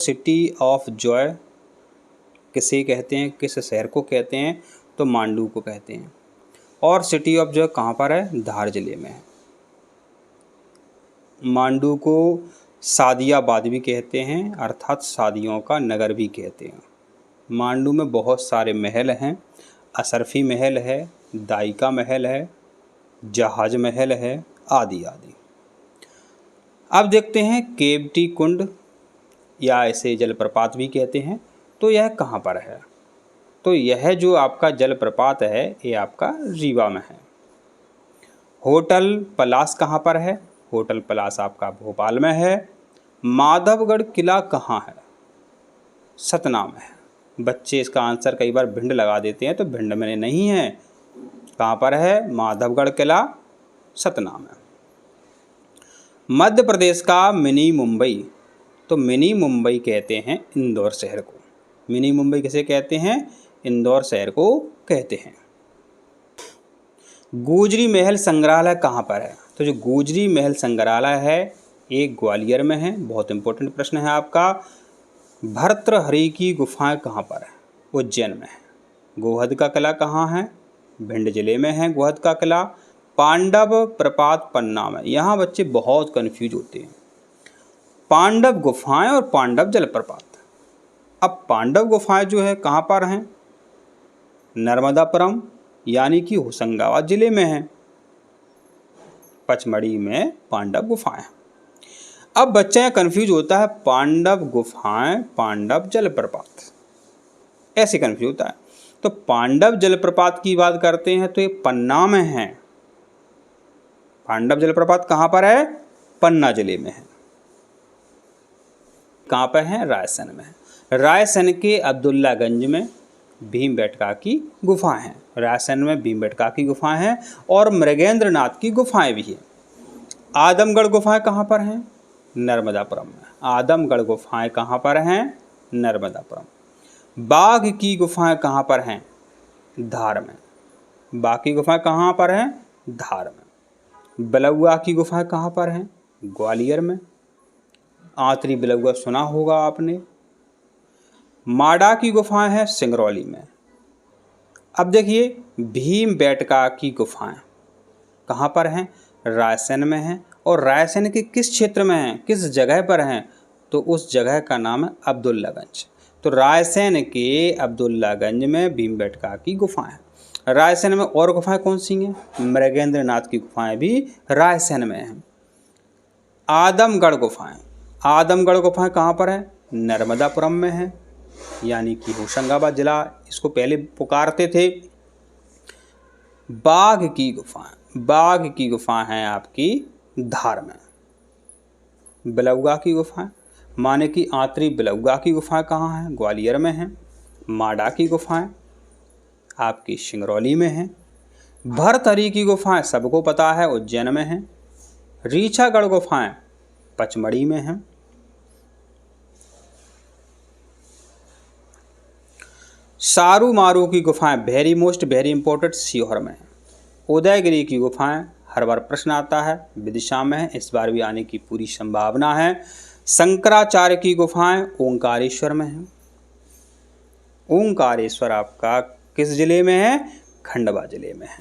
City of Joy किसे कहते हैं, किस शहर को कहते हैं? तो मांडू को कहते हैं। और सिटी ऑफ जॉय कहाँ पर है? धार जिले में है। मांडू को सादियाबाद भी कहते हैं, अर्थात शादियों का नगर भी कहते हैं। मांडू में बहुत सारे महल हैं। अशरफी महल है, दाइका महल है, जहाज महल है, आदि आदि। अब देखते हैं केवटी कुंड या इसे जलप्रपात भी कहते हैं, तो यह कहाँ पर है? तो यह जो आपका जलप्रपात है ये आपका रीवा में है। होटल पलास कहाँ पर है? होटल पलास आपका भोपाल में है। माधवगढ़ किला कहाँ है? सतना में है। बच्चे इसका आंसर कई बार भिंड लगा देते हैं, तो भिंड में नहीं है। कहाँ पर है? माधवगढ़ किला सतना में। मध्य प्रदेश का मिनी मुंबई, तो मिनी मुंबई कहते हैं इंदौर शहर को। मिनी मुंबई किसे कहते हैं? इंदौर शहर को कहते हैं। गुजरी महल संग्रहालय कहाँ पर है? तो जो गुजरी महल संग्रहालय है एक ग्वालियर में है। बहुत इंपॉर्टेंट प्रश्न है आपका। भर्तृहरि की गुफाएं कहाँ पर है? उज्जैन में है। गोहद का किला कहाँ है? भिंड जिले में है गोहद का किला। पांडव प्रपात पन्ना में। यहाँ बच्चे बहुत कंफ्यूज होते हैं, पांडव गुफाएं और पांडव जलप्रपात। अब पांडव गुफाएं जो है कहाँ पर हैं? नर्मदापुरम यानी कि होशंगाबाद जिले में है। पचमढ़ी में पांडव गुफाएं। अब बच्चा कंफ्यूज होता है, पांडव गुफाएं पांडव जलप्रपात, ऐसे कंफ्यूज होता है। तो पांडव जलप्रपात की बात करते हैं तो ये पन्ना में है। पांडव जलप्रपात कहाँ पर है? पन्ना जिले में है। कहाँ पर है? रायसेन में है। रायसेन के अब्दुल्लागंज में भीमबेटका की गुफाएं हैं। रायसेन में भीमबेटका की गुफाएं हैं और मृगेंद्रनाथ की गुफाएं भी हैं। आदमगढ़ गुफाएं कहाँ पर हैं? नर्मदापुरम में। आदमगढ़ गुफाएं कहाँ पर हैं? नर्मदापुरम। बाघ की गुफाएं कहाँ पर हैं? धार में। बाघ की गुफाएं कहाँ पर हैं? धार में। बिलौआ की गुफाएं कहाँ पर हैं? ग्वालियर में। आंतरी बिलौआ सुना होगा आपने। माडा की गुफाएं हैं सिंगरौली में। अब देखिए भीमबेटका की गुफाएं कहाँ पर हैं? रायसेन में हैं। और रायसेन के किस क्षेत्र में हैं, किस जगह पर हैं? तो उस जगह का नाम है अब्दुल्लागंज। तो रायसेन के अब्दुल्लागंज में भीमबेटका की गुफाएं हैं। रायसेन में और गुफाएं कौन सी हैं? मृगेंद्रनाथ की गुफाएं भी रायसेन में हैं। आदमगढ़ गुफाएं, आदमगढ़ गुफाएं कहाँ पर है? नर्मदापुरम में है, यानी कि होशंगाबाद जिला इसको पहले पुकारते थे। बाघ की गुफाएं, बाघ की गुफाएं हैं आपकी धार में। बिलौआ की गुफाएं माने कि आंतरी बिलौआ की गुफाएं कहाँ हैं? ग्वालियर में हैं। माडा की गुफाएं आपकी सिंगरौली में हैं। भर्तहरि की गुफाएं सबको पता है उज्जैन में हैं। रीछागढ़ गुफाएं पचमढ़ी में हैं। सारू मारू की गुफाएं very most very important Sehore में है। उदयगिरी की गुफाएं हर बार प्रश्न आता है, विदिशा में है, इस बार भी आने की पूरी संभावना है। शंकराचार्य की गुफाएं ओंकारेश्वर में है। ओंकारेश्वर आपका किस जिले में है? खंडवा जिले में है।